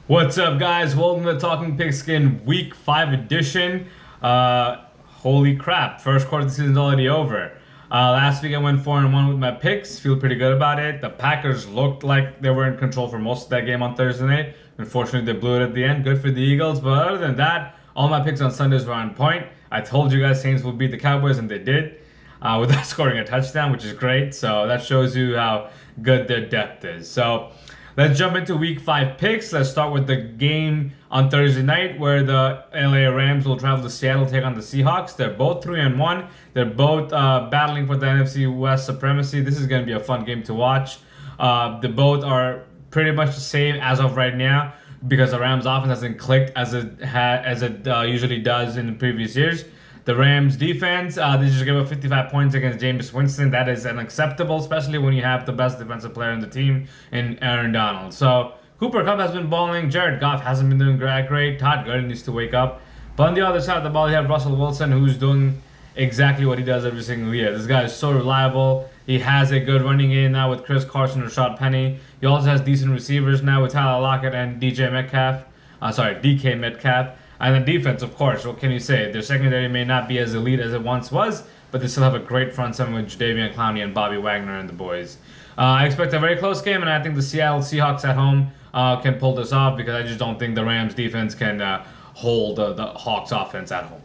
What's up, guys? Welcome to Talking Pigskin Week 5 edition. Holy crap, first quarter of the season's already over. Last week I went 4-1 with my picks. Feel pretty good about it. The Packers looked like they were in control for most of that game on Thursday night. Unfortunately, they blew it at the end. Good for the Eagles, but other than that, all my picks on Sundays were on point. I told you guys Saints would beat the Cowboys, and they did. Without scoring a touchdown, which is great. So that shows you how good their depth is. So let's jump into Week 5 picks. Let's start with the game on Thursday night where the LA Rams will travel to Seattle to take on the Seahawks. They're both 3-1. They're both battling for the NFC West supremacy. This is going to be a fun game to watch. The both are pretty much the same as of right now because the Rams offense hasn't clicked as it usually does in the previous years. The Rams defense, they just gave up 55 points against Jameis Winston. That is unacceptable, especially when you have the best defensive player in the team in Aaron Donald. So Cooper Kupp has been balling. Jared Goff hasn't been doing great. Todd Gurley needs to wake up. But on the other side of the ball, you have Russell Wilson, who's doing exactly what he does every single year. This guy is so reliable. He has a good running game now with Chris Carson and Rashad Penny. He also has decent receivers now with Tyler Lockett and DK Metcalf. And the defense, of course, what can you say? Their secondary may not be as elite as it once was, but they still have a great front seven with Jadeveon Clowney and Bobby Wagner and the boys. I expect a very close game, and I think the Seattle Seahawks at home can pull this off because I just don't think the Rams defense can hold the Hawks offense at home.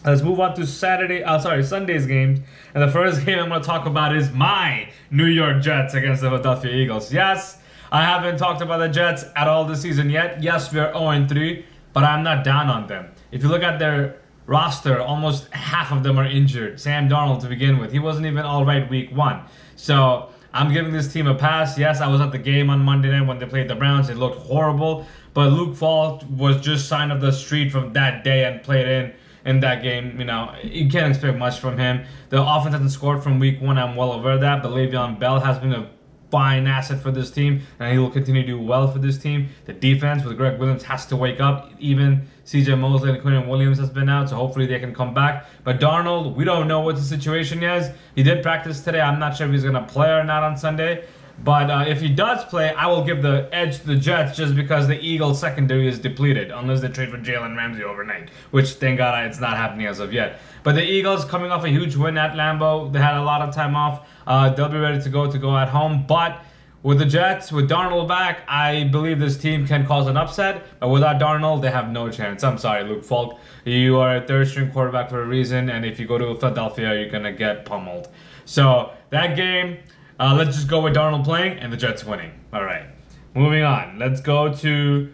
Let's move on to Sunday's games. And the first game I'm going to talk about is my New York Jets against the Philadelphia Eagles. Yes, I haven't talked about the Jets at all this season yet. Yes, we are 0-3. But I'm not down on them. If you look at their roster, almost half of them are injured. Sam Darnold to begin with. He wasn't even all right week 1. So I'm giving this team a pass. Yes, I was at the game on Monday night when they played the Browns. It looked horrible. But Luke Falk was just signed of the street from that day and played in that game. You know, you can't expect much from him. The offense hasn't scored from week 1. I'm well aware of that. But Le'Veon Bell has been a fine asset for this team, and he will continue to do well for this team. The defense with Greg Williams has to wake up. Even CJ Mosley and Quinn Williams has been out, so hopefully they can come back. But Darnold, we don't know what the situation is. He did practice today. I'm not sure if he's going to play or not on Sunday. But if he does play, I will give the edge to the Jets just because the Eagles secondary is depleted, unless they trade for Jalen Ramsey overnight, which thank God it's not happening as of yet. But the Eagles coming off a huge win at Lambeau. They had a lot of time off. They'll be ready to go at home. But with the Jets, with Darnold back, I believe this team can cause an upset. But without Darnold, they have no chance. I'm sorry, Luke Falk. You are a third-string quarterback for a reason, and if you go to Philadelphia, you're going to get pummeled. So that game, let's just go with Darnold playing and the Jets winning. All right, moving on. Let's go to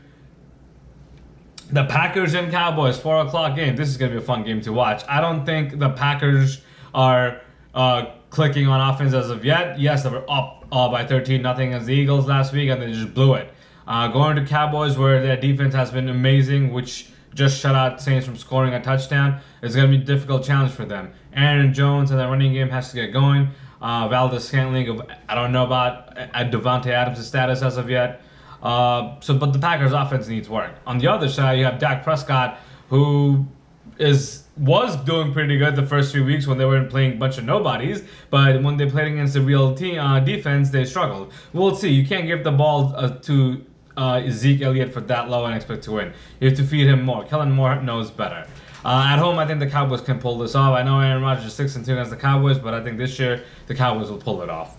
the Packers and Cowboys, 4 o'clock game. This is going to be a fun game to watch. I don't think the Packers are clicking on offense as of yet. Yes, they were up by 13-0 against the Eagles last week, and they just blew it. Going to Cowboys, where their defense has been amazing, which just shut out Saints from scoring a touchdown. It's going to be a difficult challenge for them. Aaron Jones and the running game has to get going. Valdez-Scantling, I don't know about Devontae Adams' status as of yet. But the Packers' offense needs work. On the other side, you have Dak Prescott, who was doing pretty good the first 3 weeks when they weren't playing a bunch of nobodies, but when they played against the real team defense, they struggled. We'll see. You can't give the ball to Zeke Elliott for that low and expect to win. You have to feed him more. Kellen Moore knows better. At home, I think the Cowboys can pull this off. I know Aaron Rodgers is 6-2 against the Cowboys, but I think this year the Cowboys will pull it off.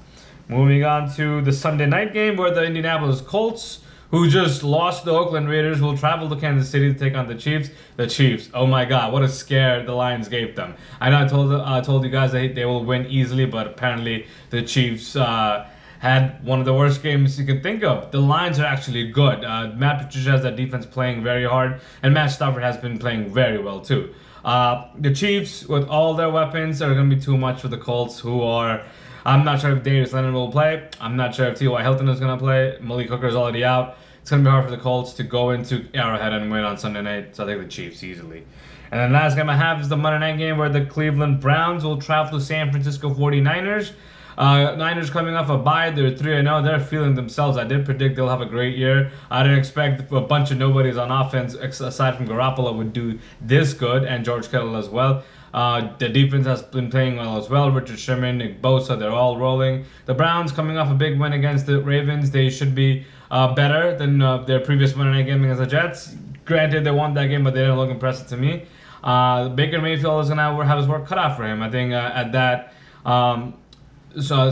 Moving on to the Sunday night game where the Indianapolis Colts, who just lost the Oakland Raiders, will travel to Kansas City to take on the Chiefs. The Chiefs, oh my God, what a scare the Lions gave them. I know I told you guys that they will win easily, but apparently the Chiefs had one of the worst games you can think of. The Lions are actually good. Matt Patricia has that defense playing very hard, and Matt Stafford has been playing very well too. The Chiefs, with all their weapons, are going to be too much for the Colts, who are... I'm not sure if Darius Leonard will play. I'm not sure if T.Y. Hilton is going to play. Malik Hooker is already out. It's going to be hard for the Colts to go into Arrowhead and win on Sunday night, so I think the Chiefs easily. And then last game I have is the Monday night game where the Cleveland Browns will travel to San Francisco 49ers. Niners coming off a bye. They're 3-0. They're feeling themselves. I did predict they'll have a great year. I didn't expect a bunch of nobodies on offense, aside from Garoppolo, would do this good, and George Kittle as well. The defense has been playing well as well. Richard Sherman, Nick Bosa, they're all rolling. The Browns coming off a big win against the Ravens. They should be better than their previous Monday night game against the Jets. Granted, they won that game, but they didn't look impressive to me. Baker Mayfield is going to have his work cut out for him. I think at that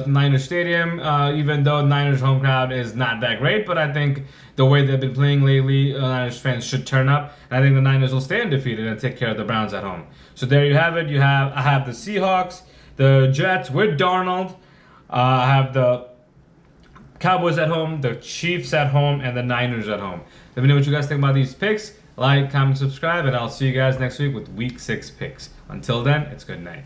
Niners Stadium, even though Niners home crowd is not that great, but I think the way they've been playing lately, Niners fans should turn up. And I think the Niners will stay undefeated and take care of the Browns at home. So there you have it. I have the Seahawks, the Jets with Darnold. I have the Cowboys at home, the Chiefs at home, and the Niners at home. Let me know what you guys think about these picks. Like, comment, subscribe, and I'll see you guys next week with Week 6 picks. Until then, it's good night.